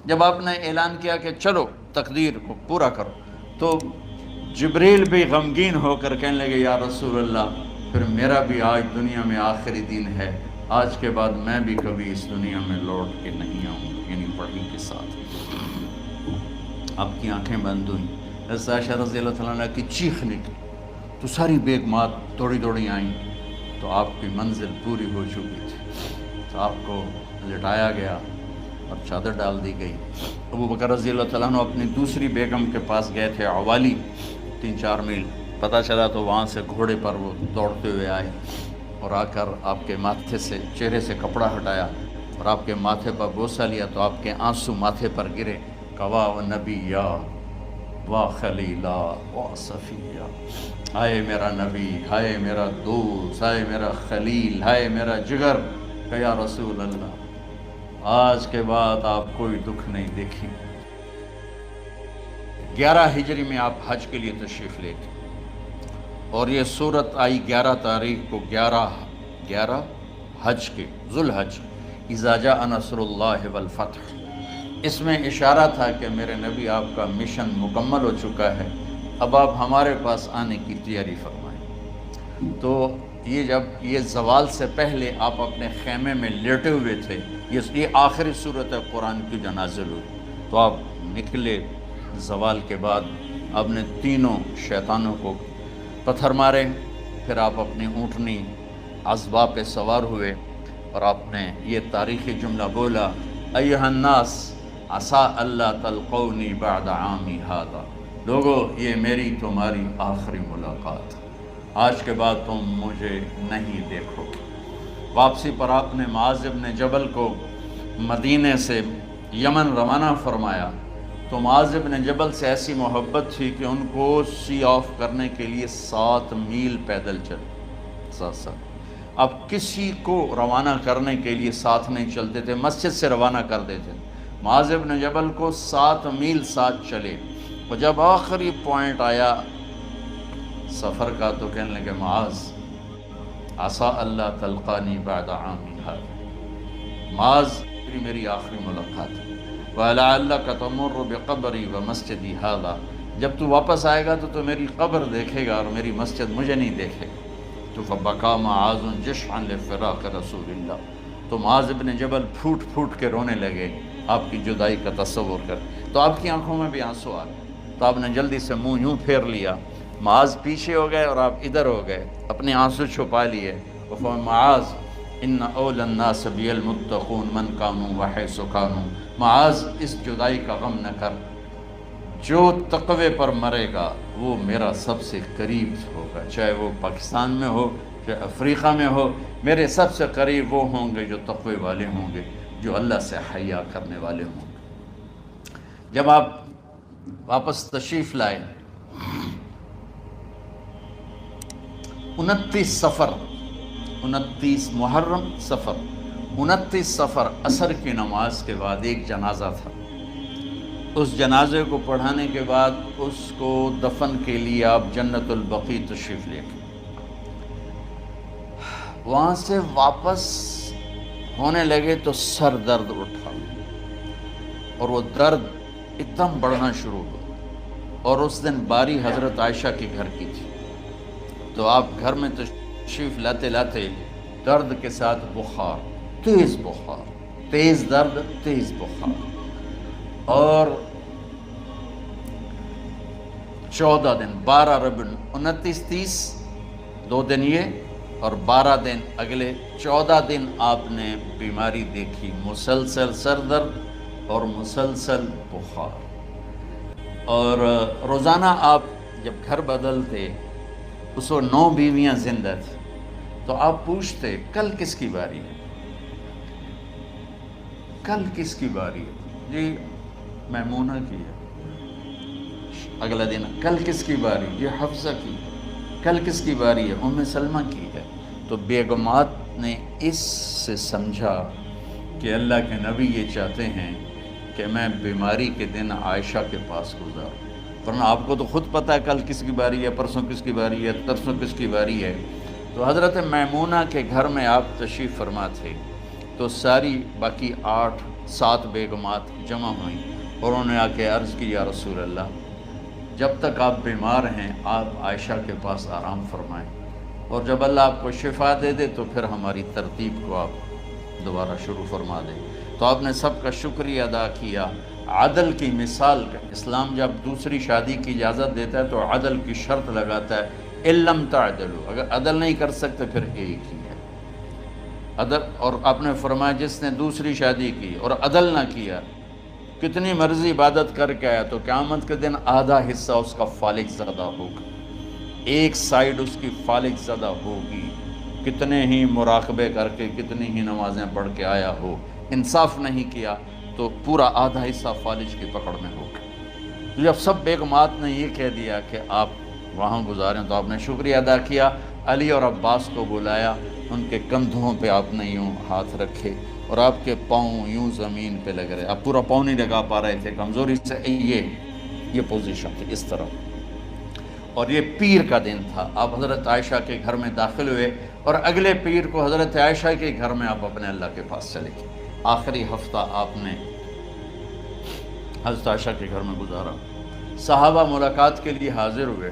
جب آپ نے اعلان کیا کہ چلو تقدیر کو پورا کرو، تو جبریل بھی غمگین ہو کر کہنے لگے یا رسول اللہ پھر میرا بھی آج دنیا میں آخری دن ہے، آج کے بعد میں بھی کبھی اس دنیا میں لوٹ کے نہیں آؤں گا، یعنی وحی کے ساتھ۔ آپ کی آنکھیں بند ہوئیں، حضرت عائشہ رضی اللہ تعالیٰ عنہ کی چیخ نکلی تو ساری بیگمات دوڑی دوڑی آئیں، تو آپ کی منزل پوری ہو چکی تھی، تو آپ کو لٹایا گیا اور چادر ڈال دی گئی۔ ابو بکر رضی اللہ تعالیٰ عنہ اپنی دوسری بیگم کے پاس گئے تھے عوالی، 3-4 میل، پتہ چلا تو وہاں سے گھوڑے پر وہ دوڑتے ہوئے آئے اور آ کر آپ کے ماتھے سے، چہرے سے کپڑا ہٹایا اور آپ کے ماتھے پر بوسہ لیا تو آپ کے آنسو ماتھے پر گرے، کوا و نبیّا وا خلیلا وا صفیہ، ہائے میرا نبی، ہائے میرا دوست، ہائے میرا خلیل، ہائے میرا جگر، کہ یا رسول اللہ آج کے بعد آپ کوئی دکھ نہیں دیکھیں۔ 11 ہجری میں آپ حج کے لیے تشریف لے گئے اور یہ صورت آئی 11 تاریخ کو، 11 حج کے، ذوالحج، اذا جاء نصر اللہ والفتح۔ اس میں اشارہ تھا کہ میرے نبی آپ کا مشن مکمل ہو چکا ہے، اب آپ ہمارے پاس آنے کی تیاری فرمائیں۔ تو یہ جب یہ زوال سے پہلے آپ اپنے خیمے میں لیٹے ہوئے تھے، یہ آخری صورت قرآن کی جو نازل ہوئی، تو آپ نکلے زوال کے بعد، آپ نے تینوں شیطانوں کو پتھر مارے، پھر آپ اپنی اونٹنی عذبہ پہ سوار ہوئے اور آپ نے یہ تاریخی جملہ بولا، ایھا الناس عسیٰ اللہ تلقونی بعد عامی ھذا، لوگو یہ میری تمہاری آخری ملاقات، آج کے بعد تم مجھے نہیں دیکھو گے۔ واپسی پر آپ نے معاذ بن جبل کو مدینے سے یمن روانہ فرمایا، تو معاذ بن جبل سے ایسی محبت تھی کہ ان کو سی آف کرنے کے لیے 7 میل پیدل چلے، 7۔ اب کسی کو روانہ کرنے کے لیے ساتھ نہیں چلتے تھے، مسجد سے روانہ کر دیتے تھے، معاذ بن جبل کو 7 میل ساتھ چلے، اور جب آخری پوائنٹ آیا سفر کا تو کہنے لگے معاذ عسیٰ اللہ تلقانی بعد عامی ھذا، معاذ میری آخری ملاقات ہے، وَلَعَلَّكَ تَمُرُّ بِقَبْرِي وَمَسْجِدِي ھذا، جب تو واپس آئے گا تو میری قبر دیکھے گا اور میری مسجد مجھے نہیں دیکھے گا۔ تو فَبَكَىٰ مُعَاذٌ جِشْعًا لِفِرَاقِ رسول اللہ، تو معاذ بن جبل پھوٹ پھوٹ کے رونے لگے آپ کی جدائی کا تصور کر، تو آپ کی آنکھوں میں بھی آنسو آ گئے، تو آپ نے جلدی سے منہ یوں پھیر لیا، معاذ پیچھے ہو گئے اور آپ ادھر ہو گئے، اپنے آنسو چھپا لیے، معاذ ان اول الناس بی المتقون من کانوا وحیث کانوا، معاذ اس جدائی کا غم نہ کر، جو تقوی پر مرے گا وہ میرا سب سے قریب ہوگا، چاہے وہ پاکستان میں ہو چاہے افریقہ میں ہو، میرے سب سے قریب وہ ہوں گے جو تقوی والے ہوں گے، جو اللہ سے حیا کرنے والے ہوں گے۔ جب آپ واپس تشریف لائے، 29 محرم سفر، 29 سفر عصر کی نماز کے بعد ایک جنازہ تھا، اس جنازے کو پڑھانے کے بعد اس کو دفن کے لیے آپ جنت البقیع تشریف لے گئے۔ وہاں سے واپس ہونے لگے تو سر درد اٹھا اور وہ درد ایک دم بڑھنا شروع ہوا، اور اس دن باری حضرت عائشہ کے گھر کی تھی، تو آپ گھر میں تشریف لاتے لاتے درد کے ساتھ بخار، تیز بخار، تیز درد، تیز بخار، اور 14 دن، 12 ربیع 29 30 2 دن یہ اور 12 دن اگلے 14 دن آپ نے بیماری دیکھی، مسلسل سر درد اور مسلسل بخار، اور روزانہ آپ جب گھر بدلتے اس وقت 9 بیویاں زندہ تھیں، تو آپ پوچھتے کل کس کی باری ہے، کل کس کی باری ہے، جی میمونہ کی ہے، اگلا دن کل کس کی باری، یہ حفصہ کی ہے، کل کس کی باری ہے، ام سلمہ کی ہے۔ تو بیگمات نے اس سے سمجھا کہ اللہ کے نبی یہ چاہتے ہیں کہ میں بیماری کے دن عائشہ کے پاس گزاروں، ورنہ آپ کو تو خود پتہ ہے کل کس کی باری ہے، پرسوں کس کی باری ہے، ترسوں کس کی باری ہے۔ تو حضرت میمونہ کے گھر میں آپ تشریف فرما تھے، تو ساری باقی 8 7 بیگمات جمع ہوئیں اور انہوں نے آ کے عرض کی یا رسول اللہ جب تک آپ بیمار ہیں آپ عائشہ کے پاس آرام فرمائیں، اور جب اللہ آپ کو شفا دے دے تو پھر ہماری ترتیب کو آپ دوبارہ شروع فرما دیں۔ تو آپ نے سب کا شکریہ ادا کیا۔ عدل کی مثال کا اسلام جب دوسری شادی کی اجازت دیتا ہے تو عدل کی شرط لگاتا ہے علم تعدلوا، اگر عدل نہیں کر سکتے پھر ایک ہی ہے عدل۔ اور آپ نے فرمایا جس نے دوسری شادی کی اور عدل نہ کیا، کتنی مرضی عبادت کر کے آیا تو قیامت کے دن آدھا حصہ اس کا فالق زدہ ہوگا، ایک سائیڈ اس کی فالق زدہ ہوگی، کتنے ہی مراقبے کر کے کتنی ہی نمازیں پڑھ کے آیا ہو، انصاف نہیں کیا تو پورا آدھا حصہ فالج کی پکڑ میں ہوگا۔ جب سب بیگمات نے یہ کہہ دیا کہ آپ وہاں گزاریں تو آپ نے شکریہ ادا کیا، علی اور عباس کو بلایا، ان کے کندھوں پہ آپ نے یوں ہاتھ رکھے اور آپ کے پاؤں یوں زمین پہ لگ رہے، آپ پورا پاؤں نہیں لگا پا رہے تھے کمزوری سے، یہ پوزیشن تھی اس طرح۔ اور یہ پیر کا دن تھا، آپ حضرت عائشہ کے گھر میں داخل ہوئے اور اگلے پیر کو حضرت عائشہ کے گھر میں آپ اپنے اللہ کے پاس چلے گئے۔ آخری ہفتہ آپ نے حضرت عائشہ کے گھر میں گزارا۔ صحابہ ملاقات کے لیے حاضر ہوئے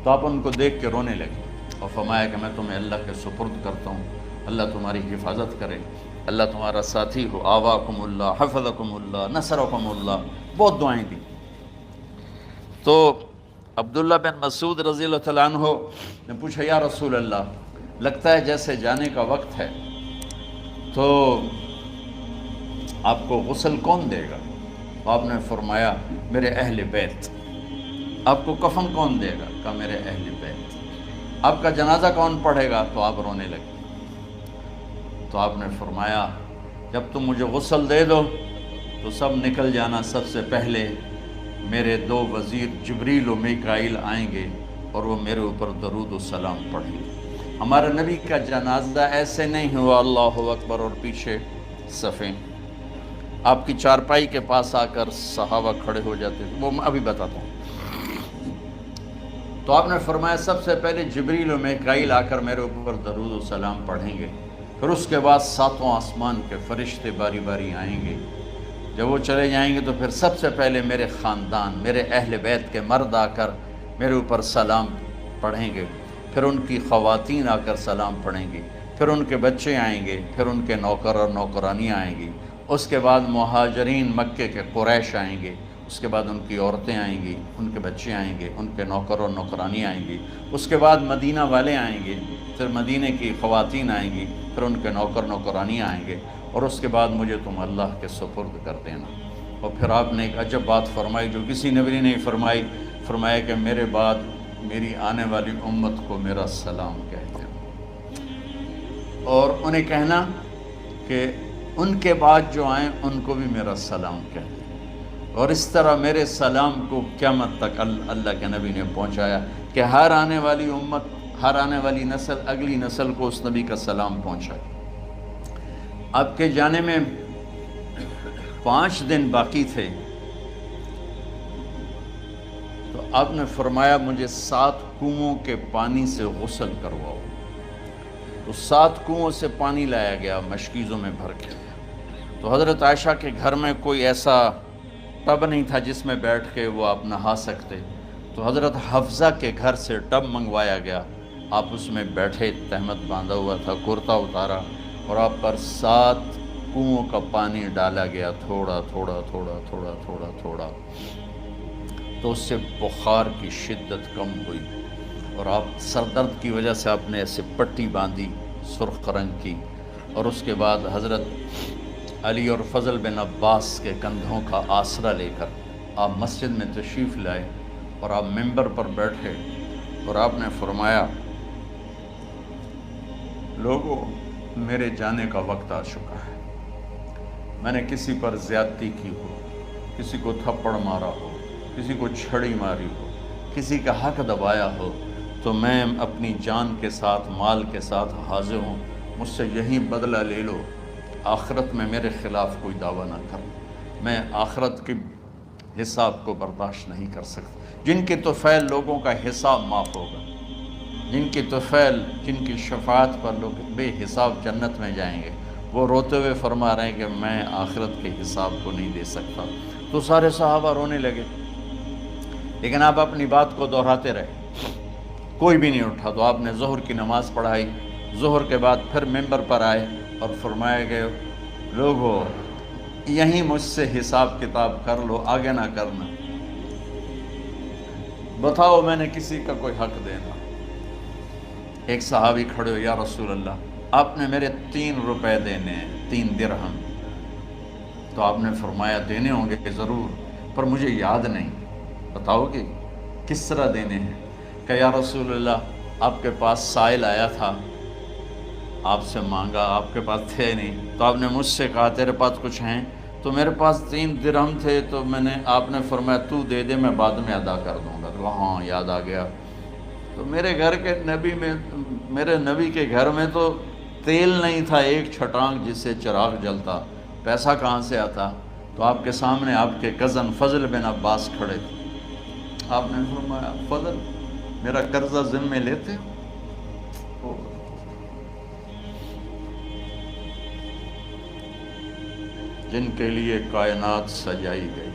تو آپ ان کو دیکھ کے رونے لگے اور فرمایا کہ میں تمہیں اللہ کے سپرد کرتا ہوں، اللہ تمہاری حفاظت کرے، اللہ تمہارا ساتھی ہو، آواکم اللہ، حفظکم اللہ، نصرکم اللہ، بہت دعائیں دی۔ تو عبداللہ بن مسعود رضی اللہ تعالیٰ عنہ نے پوچھا یا رسول اللہ لگتا ہے جیسے جانے کا وقت ہے، تو آپ کو غسل کون دے گا؟ آپ نے فرمایا میرے اہل بیت۔ آپ کو کفن کون دے گا؟ کہا میرے اہل بیت۔ آپ کا جنازہ کون پڑھے گا؟ تو آپ رونے لگے۔ تو آپ نے فرمایا جب تم مجھے غسل دے دو تو سب نکل جانا، سب سے پہلے میرے 2 وزیر جبریل و میکائیل آئیں گے اور وہ میرے اوپر درود و سلام پڑھیں گے۔ ہمارے نبی کا جنازہ ایسے نہیں ہوا اللہ اکبر اور پیچھے صفیں، آپ کی چارپائی کے پاس آ کر صحابہ کھڑے ہو جاتے تھے، وہ میں ابھی بتاتا ہوں۔ تو آپ نے فرمایا سب سے پہلے جبریل و میکائیل آ کر میرے اوپر درود و سلام پڑھیں گے، پھر اس کے بعد 7 آسمان کے فرشتے باری باری آئیں گے۔ جب وہ چلے جائیں گے تو پھر سب سے پہلے میرے خاندان، میرے اہل بیت کے مرد آ کر میرے اوپر سلام پڑھیں گے، پھر ان کی خواتین آ کر سلام پڑھیں گی، پھر ان کے بچے آئیں گے، پھر ان کے نوکر اور نوکرانی آئیں گی، اس کے بعد مہاجرین مکے کے قریش آئیں گے، اس کے بعد ان کی عورتیں آئیں گی، ان کے بچے آئیں گے، ان کے نوکر اور نوکرانی آئیں گی، اس کے بعد مدینہ والے آئیں گے، پھر مدینہ کی خواتین آئیں گی، پھر ان کے نوکر نوکرانی آئیں گے، اور اس کے بعد مجھے تم اللہ کے سپرد کر دینا۔ اور پھر آپ نے ایک عجب بات فرمائی جو کسی نبی نے نہیں فرمائی، فرمایا کہ میرے بعد میری آنے والی امت کو میرا سلام کہہ دینا، اور انہیں کہنا کہ ان کے بعد جو آئیں ان کو بھی میرا سلام کہہ دیں۔ اور اس طرح میرے سلام کو قیامت تک اللہ کے نبی نے پہنچایا کہ ہر آنے والی امت، ہر آنے والی نسل اگلی نسل کو اس نبی کا سلام پہنچائے۔ آپ کے جانے میں 5 دن باقی تھے تو آپ نے فرمایا مجھے 7 کنوؤں کے پانی سے غسل کرواؤ۔ تو 7 کنوؤں سے پانی لایا گیا مشکیزوں میں بھر کے۔ تو حضرت عائشہ کے گھر میں کوئی ایسا ٹب نہیں تھا جس میں بیٹھ کے وہ آپ نہا سکتے، تو حضرت حفصہ کے گھر سے ٹب منگوایا گیا، آپ اس میں بیٹھے، تہمت باندھا ہوا تھا، کرتا اتارا اور آپ پر 7 کنوؤں کا پانی ڈالا گیا، تھوڑا تھوڑا تھوڑا تھوڑا تھوڑا تھوڑا، تو اس سے بخار کی شدت کم ہوئی، اور آپ سر درد کی وجہ سے آپ نے ایسے پٹی باندھی سرخ رنگ کی، اور اس کے بعد حضرت علی اور فضل بن عباس کے کندھوں کا آسرا لے کر آپ مسجد میں تشریف لائے اور آپ ممبر پر بیٹھے اور آپ نے فرمایا لوگوں میرے جانے کا وقت آ چکا ہے، میں نے کسی پر زیادتی کی ہو، کسی کو تھپڑ مارا ہو، کسی کو چھڑی ماری ہو، کسی کا حق دبایا ہو، تو میں اپنی جان کے ساتھ مال کے ساتھ حاضر ہوں، مجھ سے یہیں بدلہ لے لو، آخرت میں میرے خلاف کوئی دعویٰ نہ کر، میں آخرت کے حساب کو برداشت نہیں کر سکتا۔ جن کے طفیل لوگوں کا حساب معاف ہوگا، جن کی طفیل، جن کی شفاعت پر لوگ بے حساب جنت میں جائیں گے، وہ روتے ہوئے فرما رہے ہیں کہ میں آخرت کے حساب کو نہیں دے سکتا۔ تو سارے صحابہ رونے لگے، لیکن آپ اپنی بات کو دہراتے رہے، کوئی بھی نہیں اٹھا۔ تو آپ نے ظہر کی نماز پڑھائی، ظہر کے بعد پھر ممبر پر آئے اور فرمایا کہ لوگو یہیں مجھ سے حساب کتاب کر لو، آگے نہ کرنا، بتاؤ میں نے کسی کا کوئی حق دینا۔ ایک صحابی کھڑے ہو، یا رسول اللہ آپ نے میرے 3 روپے دینے ہیں، 3 درہم۔ تو آپ نے فرمایا دینے ہوں گے کہ ضرور، پر مجھے یاد نہیں، بتاؤ کہ کس طرح دینے ہیں؟ کہ یا رسول اللہ آپ کے پاس سائل آیا تھا، آپ سے مانگا، آپ کے پاس تھے نہیں، تو آپ نے مجھ سے کہا تیرے پاس کچھ ہیں؟ تو میرے پاس 3 درہم تھے، تو آپ نے فرمایا تو دے دے، میں بعد میں ادا کر دوں گا۔ تو ہاں یاد آ گیا۔ تو میرے گھر کے نبی میں، میرے نبی کے گھر میں تو تیل نہیں تھا ایک چھٹانگ جس سے چراغ جلتا، پیسہ کہاں سے آتا؟ تو آپ کے سامنے آپ کے کزن فضل بن عباس کھڑے تھے، آپ نے فرمایا فضل میرا قرضہ ذمے لیتے ہو؟ جن کے لیے کائنات سجائی گئی،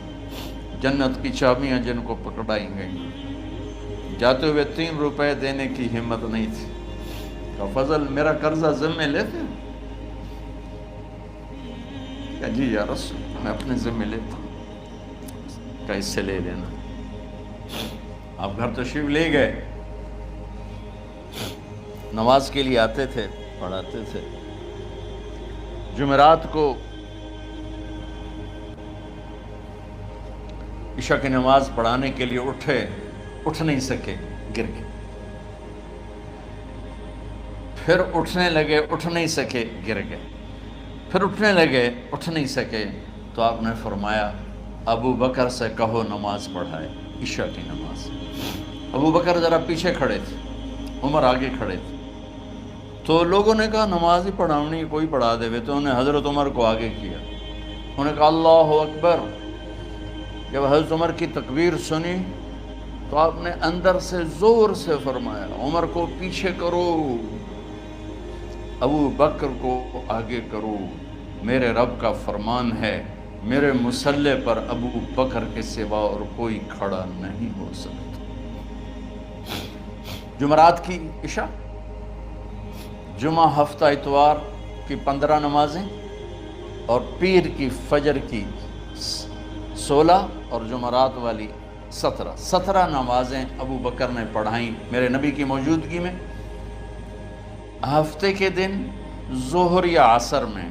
جنت کی چابیاں جن کو پکڑائی گئیں، جاتے ہوئے 3 روپے دینے کی ہمت نہیں تھی۔ کہ فضل میرا قرضہ ذمے لیتے ہو؟ کہ جی یا رسول میں اپنے ذمے لیتا ہوں۔ کہ اس سے لے لینا۔ آپ گھر تشریف لے گئے، نماز کے لیے آتے تھے، پڑھاتے تھے۔ جمعرات کو عشاء کی نماز پڑھانے کے لیے اٹھ نہیں سکے، گر گئے، پھر اٹھنے لگے، اٹھ نہیں سکے، گر گئے، پھر اٹھنے لگے، اٹھ نہیں سکے۔ تو آپ نے فرمایا ابو بکر سے کہو نماز پڑھائے، عشاء کی نماز۔ ابو بکر ذرا پیچھے کھڑے تھے، عمر آگے کھڑے تھے۔ تو لوگوں نے کہا نماز ہی پڑھاؤنی، کوئی پڑھا دے۔ تو انہوں نے حضرت عمر کو آگے کیا، انہوں نے کہا اللہ اکبر۔ جب حضرت عمر کی تکبیر سنی تو آپ نے اندر سے زور سے فرمایا عمر کو پیچھے کرو، ابو بکر کو آگے کرو، میرے رب کا فرمان ہے میرے مصلی پر ابو بکر کے سوا اور کوئی کھڑا نہیں ہو سکتا۔ جمعرات کی عشاء، جمعہ ہفتہ اتوار کی 15 نمازیں اور پیر کی فجر کی 16 اور جمعرات والی 17 نمازیں ابو بکر نے پڑھائیں میرے نبی کی موجودگی میں۔ ہفتے کے دن ظہر یا عصر میں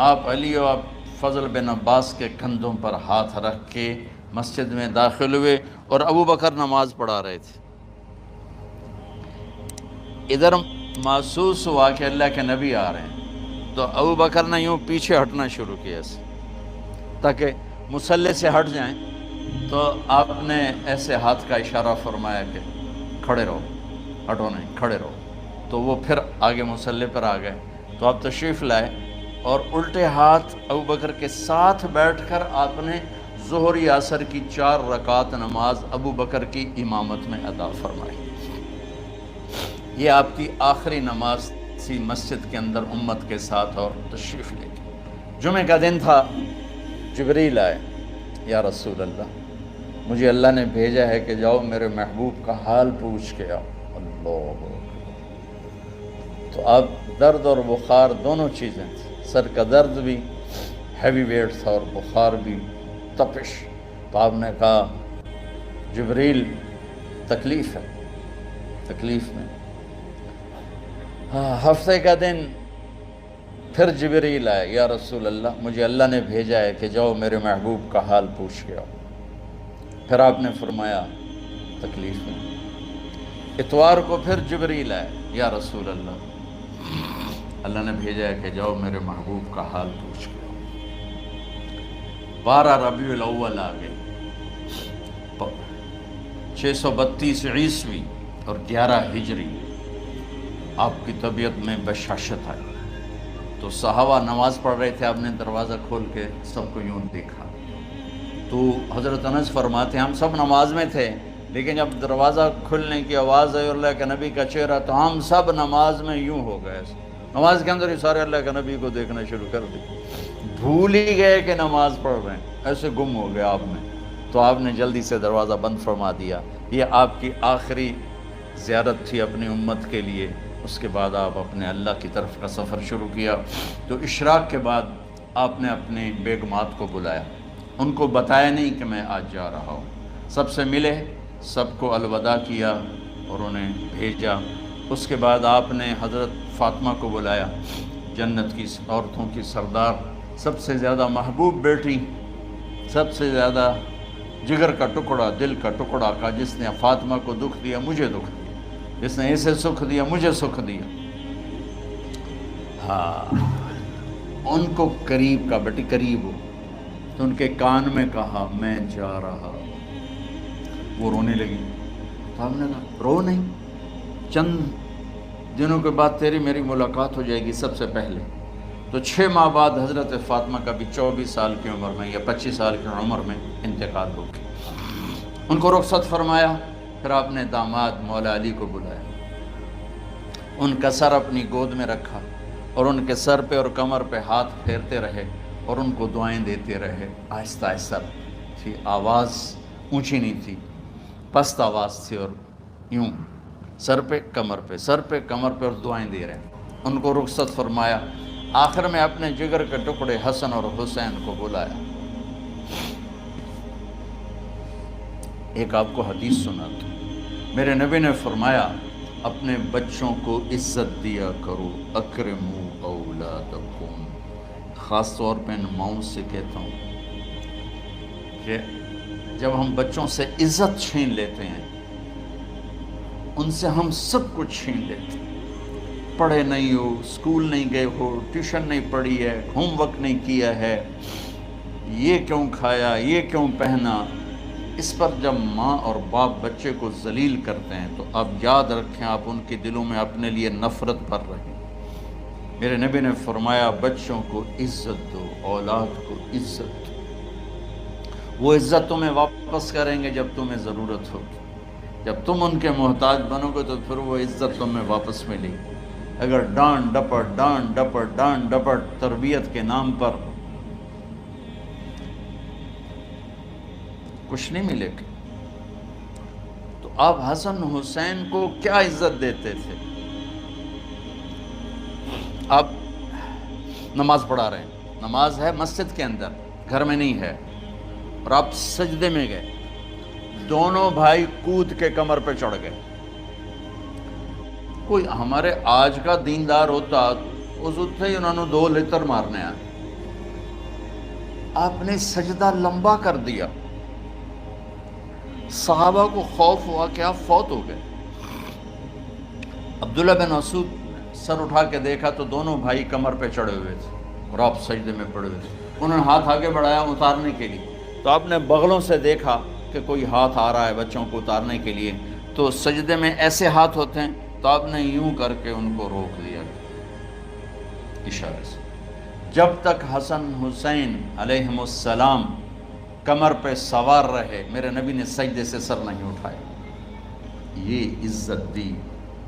آپ علی و فضل بن عباس کے کندھوں پر ہاتھ رکھ کے مسجد میں داخل ہوئے اور ابو بکر نماز پڑھا رہے تھے۔ ادھر محسوس ہوا کہ اللہ کے نبی آ رہے ہیں، تو ابو بکر نے یوں پیچھے ہٹنا شروع کیا تاکہ مصلی سے ہٹ جائیں۔ تو آپ نے ایسے ہاتھ کا اشارہ فرمایا کہ کھڑے رہو، ہٹو نہیں، کھڑے رہو۔ تو وہ پھر آگے مصلی پر آ گئے۔ تو آپ تشریف لائے اور الٹے ہاتھ ابو بکر کے ساتھ بیٹھ کر آپ نے ظہر یا عصر کی 4 رکعت نماز ابو بکر کی امامت میں ادا فرمائی۔ یہ آپ کی آخری نماز تھی مسجد کے اندر امت کے ساتھ، اور تشریف لے گئے۔ جمعہ کا دن تھا، جبریل آئے، یا رسول اللہ مجھے اللہ نے بھیجا ہے کہ جاؤ میرے محبوب کا حال پوچھ کے آؤ۔ اللہ، تو اب درد اور بخار دونوں چیزیں تھیں، سر کا درد بھی ہیوی ویٹ تھا اور بخار بھی، تپش۔ تو آپ نے کہا جبریل تکلیف ہے، تکلیف میں۔ ہفتے کا دن پھر جبریل آئے، یا رسول اللہ مجھے اللہ نے بھیجا ہے کہ جاؤ میرے محبوب کا حال پوچھ کے آؤ۔ پھر آپ نے فرمایا تکلیف میں۔ اتوار کو پھر جبریل آئے، یا رسول اللہ اللہ نے بھیجا ہے کہ جاؤ میرے محبوب کا حال پوچھ کے آؤ۔ 12 ربیع الاول آ گئے، 632 عیسوی اور 11 ہجری۔ آپ کی طبیعت میں بشاشت آئی، تو صحابہ نماز پڑھ رہے تھے، آپ نے دروازہ کھول کے سب کو یوں دیکھا۔ تو حضرت انس فرماتے ہیں ہم سب نماز میں تھے، لیکن جب دروازہ کھلنے کی آواز آئی اور اللہ کے نبی کا چہرہ، تو ہم سب نماز میں یوں ہو گئے۔ نماز کے اندر ہی سارے اللہ کے نبی کو دیکھنا شروع کر دی، بھول ہی گئے کہ نماز پڑھ رہے ہیں، ایسے گم ہو گئے آپ میں. تو آپ نے جلدی سے دروازہ بند فرما دیا. یہ آپ کی آخری زیارت تھی اپنی امت کے لیے. اس کے بعد آپ اپنے اللہ کی طرف کا سفر شروع کیا. تو اشراق کے بعد آپ نے اپنے بیگمات کو بلایا، ان کو بتایا نہیں کہ میں آج جا رہا ہوں، سب سے ملے، سب کو الوداع کیا اور انہیں بھیجا. اس کے بعد آپ نے حضرت فاطمہ کو بلایا، جنت کی عورتوں کی سردار، سب سے زیادہ محبوب بیٹی، سب سے زیادہ جگر کا ٹکڑا، دل کا ٹکڑا کا، جس نے فاطمہ کو دکھ دیا مجھے دکھ دیا، جس نے اسے سکھ دیا مجھے سکھ دیا. ہاں، ان کو قریب کا، بیٹی قریب ہو. تو ان کے کان میں کہا میں جا رہا. وہ رونے لگی. تو ہم نے کہا رو نہیں، چند دنوں کے بعد تیری میری ملاقات ہو جائے گی سب سے پہلے. تو 6 ماہ بعد حضرت فاطمہ کا بھی 24 سال کی عمر میں یا 25 سال کی عمر میں انتقال ہو گیا. ان کو رخصت فرمایا. پھر آپ نے داماد مولا علی کو بلایا، ان کا سر اپنی گود میں رکھا اور ان کے سر پہ اور کمر پہ ہاتھ پھیرتے رہے اور ان کو دعائیں دیتے رہے. آہستہ آہستہ تھی، آواز اونچی نہیں تھی، پست آواز تھی، اور یوں سر پہ کمر پہ، سر پہ کمر پہ، اور دعائیں دے رہے. ان کو رخصت فرمایا. آخر میں اپنے جگر کے ٹکڑے حسن اور حسین کو بلایا. ایک آپ کو حدیث سناتا ہوں. میرے نبی نے فرمایا اپنے بچوں کو عزت دیا کرو، اکرموا اولادکم. خاص طور پہ ان ماؤں سے کہتا ہوں کہ جب ہم بچوں سے عزت چھین لیتے ہیں، ان سے ہم سب کچھ چھین لیتے ہیں. پڑھے نہیں ہو، اسکول نہیں گئے ہو، ٹیوشن نہیں پڑھی ہے، ہوم ورک نہیں کیا ہے، یہ کیوں کھایا، یہ کیوں پہنا. اس پر جب ماں اور باپ بچے کو ذلیل کرتے ہیں تو آپ یاد رکھیں آپ ان کے دلوں میں اپنے لیے نفرت بھر رہے ہیں. میرے نبی نے فرمایا بچوں کو عزت دو، اولاد کو عزت دو. وہ عزت تمہیں واپس کریں گے جب تمہیں ضرورت ہوگی. جب تم ان کے محتاج بنو گے تو پھر وہ عزت تمہیں واپس ملے گی. اگر ڈانٹ ڈپٹ تربیت کے نام پر کچھ نہیں ملے گا. تو آپ حسن حسین کو کیا عزت دیتے تھے؟ آپ نماز پڑھا رہے ہیں، نماز ہے مسجد کے اندر، گھر میں نہیں ہے، اور آپ سجدے میں گئے، دونوں بھائی کود کے کمر پہ چڑھ گئے. کوئی ہمارے آج کا دیندار ہوتا اس ہی انہوں نے 2 لتر مارنے آئے. آپ نے سجدہ لمبا کر دیا. صحابہ کو خوف ہوا کہ آپ فوت ہو گئے. عبداللہ بن مسعود سر اٹھا کے دیکھا تو دونوں بھائی کمر پہ چڑھے ہوئے تھے اور آپ سجدے میں پڑے ہوئے تھے. انہوں نے ہاتھ آگے بڑھایا اتارنے کے لیے، تو آپ نے بغلوں سے دیکھا کہ کوئی ہاتھ آ رہا ہے بچوں کو اتارنے کے لیے. تو سجدے میں ایسے ہاتھ ہوتے ہیں، تو آپ نے یوں کر کے ان کو روک دیا اشارے سے. جب تک حسن حسین علیہم السلام کمر پہ سوار رہے میرے نبی نے سجدے سے سر نہیں اٹھایا. یہ عزت دی.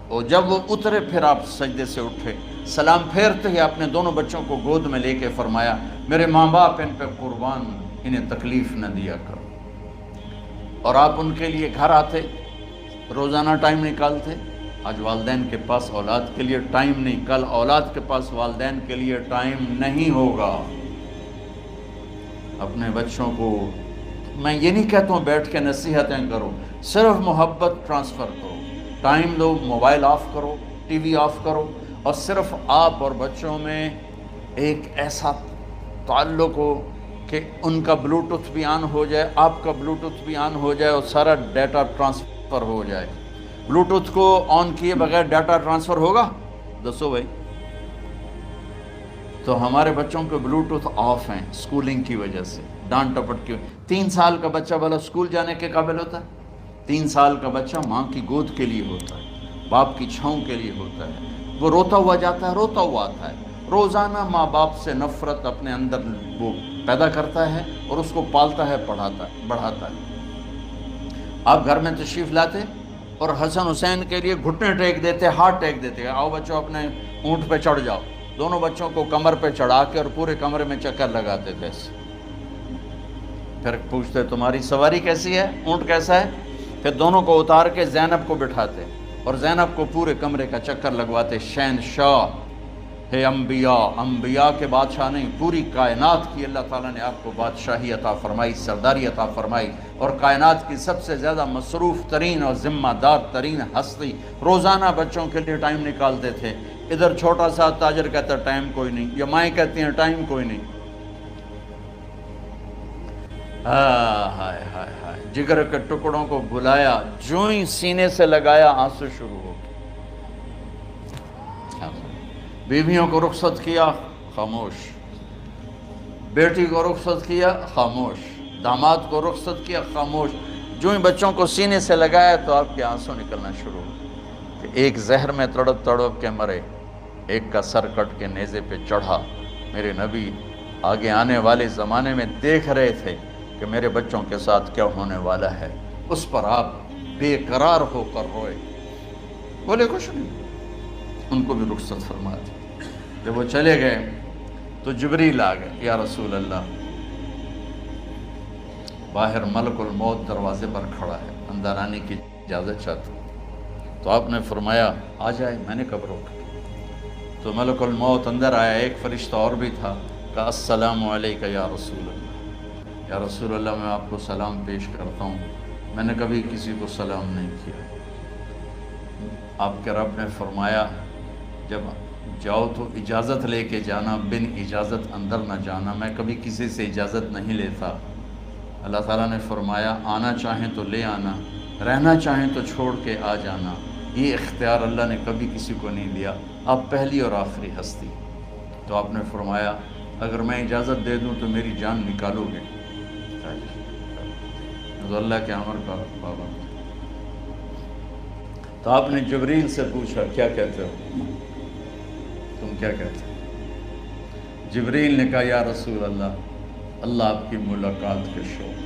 اور جب وہ اترے پھر آپ سجدے سے اٹھے، سلام پھیرتے ہی آپ نے دونوں بچوں کو گود میں لے کے فرمایا میرے ماں باپ ان پہ قربان، انہیں تکلیف نہ دیا کرو. اور آپ ان کے لیے گھر آتے، روزانہ ٹائم نکالتے. آج والدین کے پاس اولاد کے لیے ٹائم نہیں، کل اولاد کے پاس والدین کے لیے ٹائم نہیں ہوگا. اپنے بچوں کو میں یہ نہیں کہتا ہوں بیٹھ کے نصیحتیں کرو، صرف محبت ٹرانسفر کرو، ٹائم دو، موبائل آف کرو، ٹی وی آف کرو، اور صرف آپ اور بچوں میں ایک ایسا تعلق ہو کہ ان کا بلوٹوتھ بھی آن ہو جائے، آپ کا بلوٹوتھ بھی آن ہو جائے، اور سارا ڈیٹا ٹرانسفر ہو جائے. بلوٹوتھ کو آن کیے بغیر ڈیٹا ٹرانسفر ہوگا؟ دسو بھائی. تو ہمارے بچوں کے بلوٹوتھ آف ہیں سکولنگ کی وجہ سے، ڈانٹ ٹپٹ کی. 3 سال کا بچہ بھلا سکول جانے کے قابل ہوتا ہے؟ 3 سال کا بچہ ماں کی گود کے لیے ہوتا ہے، باپ کی چھاؤں کے لیے ہوتا ہے. وہ روتا ہوا جاتا ہے، روتا ہوا آتا ہے. روزانہ ماں باپ سے نفرت اپنے اندر وہ پیدا کرتا ہے اور اس کو پالتا ہے، بڑھاتا ہے. آپ گھر میں تشریف لاتے اور حسن حسین کے لیے گھٹنے ٹیک دیتے، ہاتھ ٹیک دیتے. آؤ بچوں اپنے اونٹ پہ چڑھ جاؤ. دونوں بچوں کو کمر پہ چڑھا کے اور پورے کمرے میں چکر لگاتے تھے. پھر پوچھتے تمہاری سواری کیسی ہے, اونٹ کیسا ہے؟ پھر دونوں کو اتار کے زینب کو بٹھاتے اور زینب کو پورے کمرے کا چکر لگواتے. شہنشاہ ہے انبیاء, انبیاء کے بادشاہ نہیں, پوری کائنات کی اللہ تعالیٰ نے آپ کو بادشاہی عطا فرمائی, سرداری عطا فرمائی, اور کائنات کی سب سے زیادہ مصروف ترین اور ذمہ دار ترین ہستی. روزانہ بچوں کے لیے ٹائم نکالتے تھے. ادھر چھوٹا سا تاجر کہتا ہے ٹائم کوئی نہیں, یا مائیں کہتی ہیں ٹائم کوئی نہیں. ہائے ہائے ہائے, جگر کے ٹکڑوں کو بلایا, جو ہی سینے سے لگایا آنسو شروع ہو گئے. بیویوں کو رخصت کیا, خاموش. بیٹی کو رخصت کیا, خاموش. داماد کو رخصت کیا, خاموش. جو ہی بچوں کو سینے سے لگایا تو آپ کے آنسو نکلنا شروع ہو. ایک زہر میں تڑپ تڑپ کے مرے, ایک کا سر کٹ کے نیزے پہ چڑھا. میرے نبی آگے آنے والے زمانے میں دیکھ رہے تھے کہ میرے بچوں کے ساتھ کیا ہونے والا ہے. اس پر آپ بے قرار ہو کر روئے, بولے کچھ نہیں. ان کو بھی رخصت فرما دی. جب وہ چلے گئے تو جبریل آ گئے, یا رسول اللہ, باہر ملک الموت دروازے پر کھڑا ہے, اندر آنے کی اجازت چاہتا ہوں. تو آپ نے فرمایا آ جائے. میں نے کب روکا؟ تو ملک الموت اندر آیا. ایک فرشتہ اور بھی تھا, کہا السلام علیکہ یا رسول اللہ. یا رسول اللہ, میں آپ کو سلام پیش کرتا ہوں, میں نے کبھی کسی کو سلام نہیں کیا. آپ کے رب نے فرمایا جب جاؤ تو اجازت لے کے جانا, بن اجازت اندر نہ جانا. میں کبھی کسی سے اجازت نہیں لیتا. اللہ تعالیٰ نے فرمایا آنا چاہیں تو لے آنا, رہنا چاہیں تو چھوڑ کے آ جانا. یہ اختیار اللہ نے کبھی کسی کو نہیں دیا. آپ پہلی اور آخری ہستی. تو آپ نے فرمایا اگر میں اجازت دے دوں تو میری جان نکالو گے؟ تو اللہ کے امر کا پابند. تو آپ نے جبریل سے پوچھا کیا کہتے ہو, تم کیا کہتے ہو؟ جبریل نے کہا یا رسول اللہ, اللہ آپ کی ملاقات کے شوق.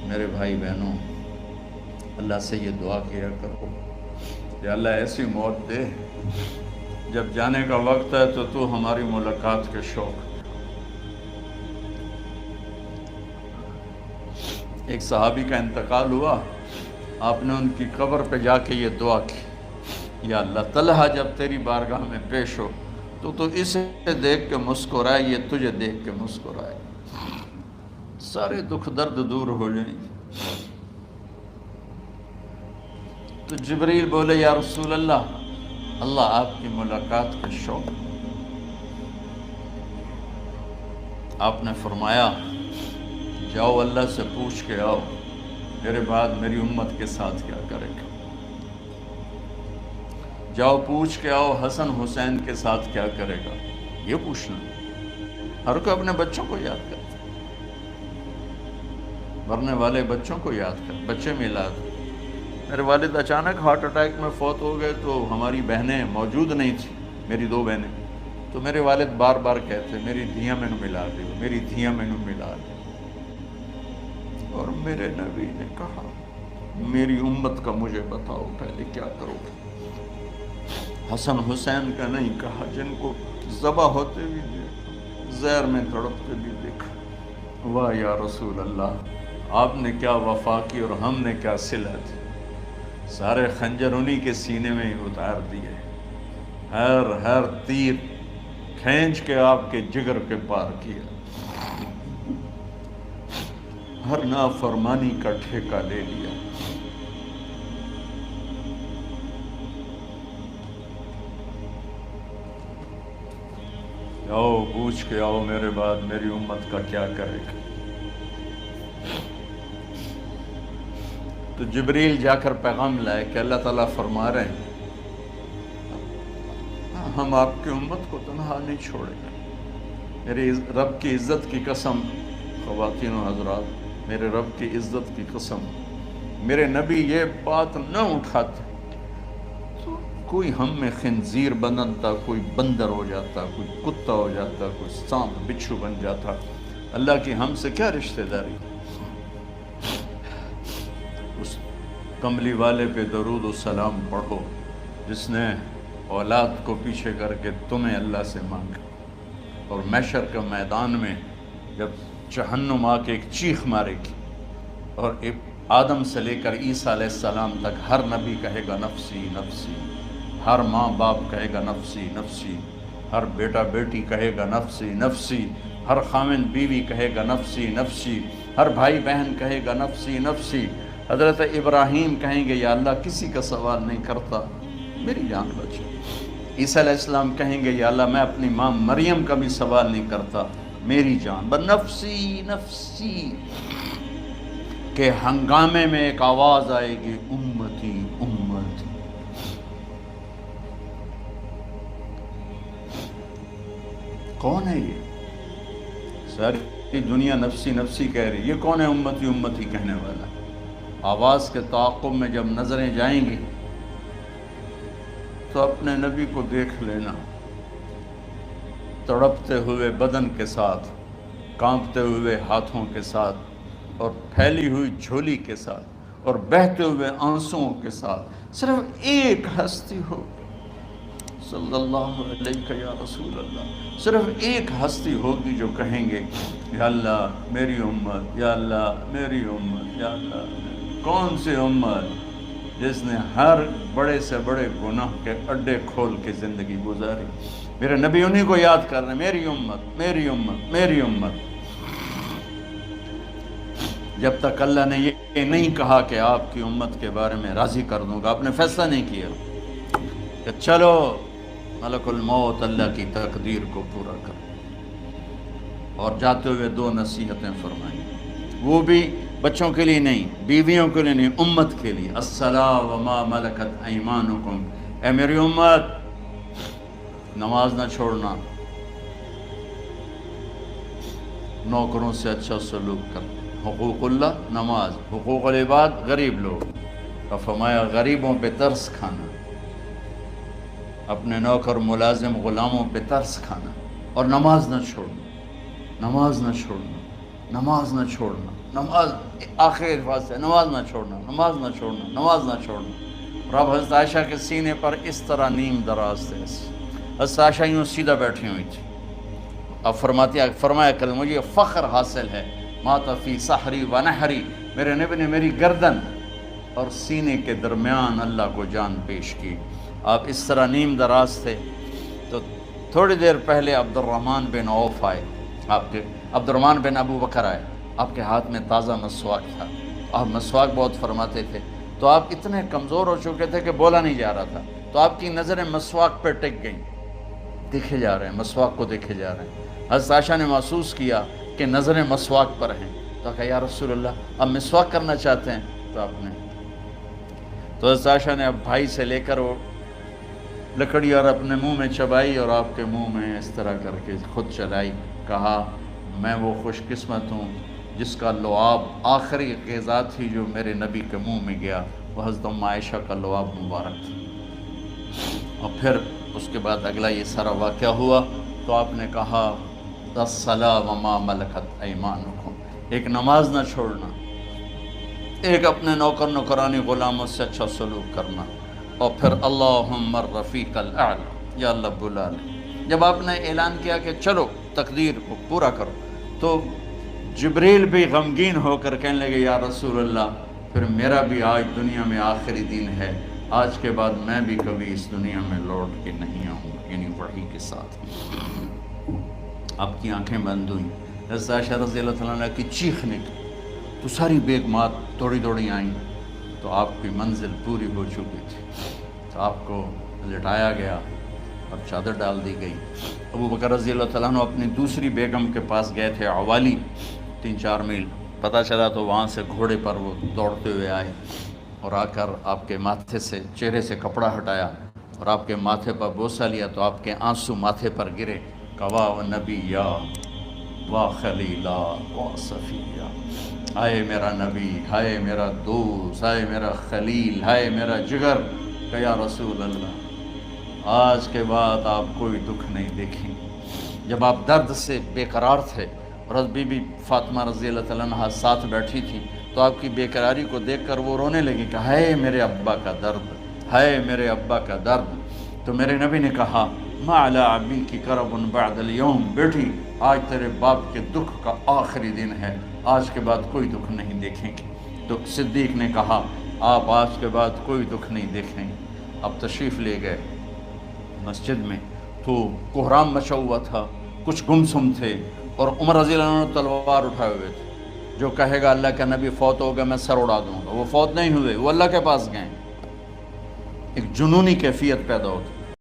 میرے بھائی بہنوں, اللہ سے یہ دعا کیا کرو کہ اللہ ایسی موت دے جب جانے کا وقت ہے تو تو ہماری ملاقات کے شوق. ایک صحابی کا انتقال ہوا, آپ نے ان کی قبر پہ جا کے یہ دعا کی, یا اللہ طلحہ جب تیری بارگاہ میں پیش ہو تو اسے دیکھ کے مسکرائے, یہ تجھے دیکھ کے مسکرائے, سارے دکھ درد دور ہو جائیں. تو جبریل بولے یا رسول اللہ, اللہ آپ کی ملاقات کے شوق. آپ نے فرمایا جاؤ اللہ سے پوچھ کے آؤ میرے بعد میری امت کے ساتھ کیا کرے گا. جاؤ پوچھ کے آؤ حسن حسین کے ساتھ کیا کرے گا. یہ پوچھنا, ہر کوئی اپنے بچوں کو یاد کرتا, مرنے والے بچوں کو یاد کر, بچے میلاد. میرے والد اچانک ہارٹ اٹیک میں فوت ہو گئے تو ہماری بہنیں موجود نہیں تھیں, میری 2 بہنیں. تو میرے والد بار بار کہتے میری دھیاں میں ملا دے, میری دھیاں میں ملا دے. اور میرے نبی نے کہا میری امت کا مجھے بتاؤ پہلے کیا کرو گے. حسن حسین کا نہیں کہا, جن کو ذبح ہوتے بھی دیکھا, زہر میں تڑپتے بھی دیکھا. واہ یا رسول اللہ, آپ نے کیا وفا کی اور ہم نے کیا صلہ دی. سارے خنجر انہی کے سینے میں ہی اتار دیے, ہر تیر کھینچ کے آپ کے جگر کے پار کیا, ہر نافرمانی کا ٹھیکہ لے لیا. آؤ پوچھ کے آؤ میرے بعد میری امت کا کیا کرے گا. تو جبریل جا کر پیغام لائے کہ اللہ تعالیٰ فرما رہے ہیں ہم آپ کی امت کو تنہا نہیں چھوڑیں گے. میرے رب کی عزت کی قسم, خواتین و حضرات, میرے رب کی عزت کی قسم, میرے نبی یہ بات نہ اٹھاتے تو کوئی ہم میں خنزیر بنتا, کوئی بندر ہو جاتا, کوئی کتا ہو جاتا, کوئی سانپ بچھو بن جاتا. اللہ کی ہم سے کیا رشتہ داری. اس کملی والے پہ درود و سلام پڑھو, جس نے اولاد کو پیچھے کر کے تمہیں اللہ سے مانگا، اور محشر کے میدان میں جب جہنم آ کے ایک چیخ مارے گی، اور آدم سے لے کر عیسیٰ علیہ السلام تک ہر نبی کہے گا نفسی نفسی، ہر ماں باپ کہے گا نفسی نفسی، ہر بیٹا بیٹی کہے گا نفسی نفسی، ہر خاوند بیوی کہے گا نفسی نفسی، ہر بھائی بہن کہے گا نفسی نفسی۔ حضرت ابراہیم کہیں گے یا اللہ کسی کا سوال نہیں کرتا، میری جان بچے۔ عیسیٰ علیہ السلام کہیں گے یا اللہ میں اپنی ماں مریم کا بھی سوال نہیں کرتا، میری جان بس نفسی نفسی کے ہنگامے میں ایک آواز آئے گی، امتی امتی۔ کون ہے یہ؟ ساری دنیا نفسی نفسی کہہ رہی، یہ کون ہے امتی امتی کہنے والا؟ آواز کے تعاقب میں جب نظریں جائیں گی تو اپنے نبی کو دیکھ لینا، تڑپتے ہوئے بدن کے ساتھ، کانپتے ہوئے ہاتھوں کے ساتھ، اور پھیلی ہوئی جھولی کے ساتھ، اور بہتے ہوئے آنسوؤں کے ساتھ صرف ایک ہستی ہو، صلی اللہ علیہ یا رسول اللہ، صرف ایک ہستی ہوگی جو کہیں گے یا اللہ میری امت، یا اللہ میری امت، یا اللہ کون سی امت؟ جس نے ہر بڑے سے بڑے گناہ کے اڈے کھول کے زندگی گزاری۔ میرے نبی انہی کو یاد کر رہے ہیں، میری امت میری امت میری امت۔ جب تک اللہ نے یہ نہیں کہا کہ آپ کی امت کے بارے میں راضی کر دوں گا، آپ نے فیصلہ نہیں کیا کہ چلو ملک الموت اللہ کی تقدیر کو پورا کر، اور جاتے ہوئے دو نصیحتیں فرمائیں، وہ بھی بچوں کے لیے نہیں، بیویوں کے لیے نہیں، امت کے لیے۔ الصلاۃ وما ملکت ایمانکم، اے میری امت نماز نہ چھوڑنا، نوکروں سے اچھا سلوک کر، حقوق اللہ نماز، حقوق العباد غریب لوگ، اور فرمایا غریبوں پہ ترس کھانا، اپنے نوکر ملازم غلاموں پہ ترس کھانا، اور نماز نہ چھوڑنا، نماز نہ چھوڑنا، نماز نہ چھوڑنا، نماز آخر الفاظ ہے، نماز نہ چھوڑنا، نماز نہ چھوڑنا، نماز نہ چھوڑنا۔ اور اب حضرت عائشہ کے سینے پر اس طرح نیم دراز تھے، حضرت عائشہ یوں سیدھا بیٹھی ہوئی تھی۔ اب فرمایا کریں مجھے فخر حاصل ہے، مات فی سحری و نحری، میرے نبی نے میری گردن اور سینے کے درمیان اللہ کو جان پیش کی۔ آپ اس طرح نیم دراز تھے تو تھوڑی دیر پہلے عبد الرحمن بن عوف آئے، عبد الرحمن بن ابو بکر آئے، آپ کے ہاتھ میں تازہ مسواک تھا، آپ مسواک بہت فرماتے تھے، تو آپ اتنے کمزور ہو چکے تھے کہ بولا نہیں جا رہا تھا، تو آپ کی نظریں مسواک پہ ٹک گئیں، دیکھے جا رہے ہیں، مسواک کو دیکھے جا رہے ہیں۔ حضرت عائشہ نے محسوس کیا کہ نظریں مسواک پر ہیں، تو کہا یا رسول اللہ اب مسواک کرنا چاہتے ہیں؟ تو آپ نے تو حضرت عائشہ نے اب بھائی سے لے کر وہ لکڑی اور اپنے منہ میں چبائی، اور آپ کے منہ میں اس طرح کر کے خود چلائی، کہا میں وہ خوش قسمت ہوں جس کا لعاب آخری غذا تھی جو میرے نبی کے منہ میں گیا، وہ حضرت ام عائشہ کا لعاب مبارک تھا۔ اور پھر اس کے بعد اگلا یہ سارا واقعہ ہوا، تو آپ نے کہا الصلاۃ وما ملکت ایمانکم، ایک نماز نہ چھوڑنا، ایک اپنے نوکر نوکرانی غلاموں سے اچھا سلوک کرنا، اور پھر اللہم الرفیق الاعلی، یا اللہ بلا لے۔ جب آپ نے اعلان کیا کہ چلو تقدیر کو پورا کرو، تو جبریل بھی غمگین ہو کر کہنے لگے یا رسول اللہ پھر میرا بھی آج دنیا میں آخری دن ہے، آج کے بعد میں بھی کبھی اس دنیا میں لوٹ کے نہیں آؤں، یعنی وحی کے ساتھ۔ آپ کی آنکھیں بند ہوئیں، حضرت عائشہ رضی اللہ تعالیٰ عنہ کی چیخ نکلی، تو ساری بیگمات دوڑی دوڑی آئیں، تو آپ کی منزل پوری ہو چکی تھی، تو آپ کو لٹایا گیا اور چادر ڈال دی گئی۔ ابو بکر رضی اللہ تعالیٰ عنہ اپنی دوسری بیگم کے پاس گئے تھے، عوالی، 3-4 میل، پتہ چلا تو وہاں سے گھوڑے پر وہ دوڑتے ہوئے آئے، اور آ کر آپ کے ماتھے سے چہرے سے کپڑا ہٹایا اور آپ کے ماتھے پر بوسہ لیا، تو آپ کے آنسو ماتھے پر گرے، کوا و نبیّا و خلیلا و صفیہ، ہائے میرا نبی، ہائے میرا دوست، ہائے میرا خلیل، ہائے میرا جگر، کہ یا رسول اللہ آج کے بعد آپ کوئی دکھ نہیں دیکھیں۔ جب آپ درد سے بے قرار تھے اور بی بی فاطمہ رضی اللہ تعالیٰ عنہ ساتھ بیٹھی تھی، تو آپ کی بے قراری کو دیکھ کر وہ رونے لگی کہ ہائے میرے ابا کا درد، ہے میرے ابا کا درد۔ تو میرے نبی نے کہا ما علی ابی کی کرب بعد اليوم، بیٹی آج تیرے باپ کے دکھ کا آخری دن ہے، آج کے بعد کوئی دکھ نہیں دیکھیں گے۔ تو صدیق نے کہا آپ آج کے بعد کوئی دکھ نہیں دیکھیں گے۔ اب تشریف لے گئے مسجد میں، تو کوہرام مچا ہوا تھا، کچھ گمسم تھے، اور عمر رضی اللہ عنہ تلوار اٹھائے ہوئے تھے۔ جو کہے گا اللہ کا نبی فوت ہو گیا میں سر اڑا دوں گا، وہ فوت نہیں ہوئے، وہ اللہ کے پاس گئے۔ ایک جنونی کیفیت پیدا ہوتی۔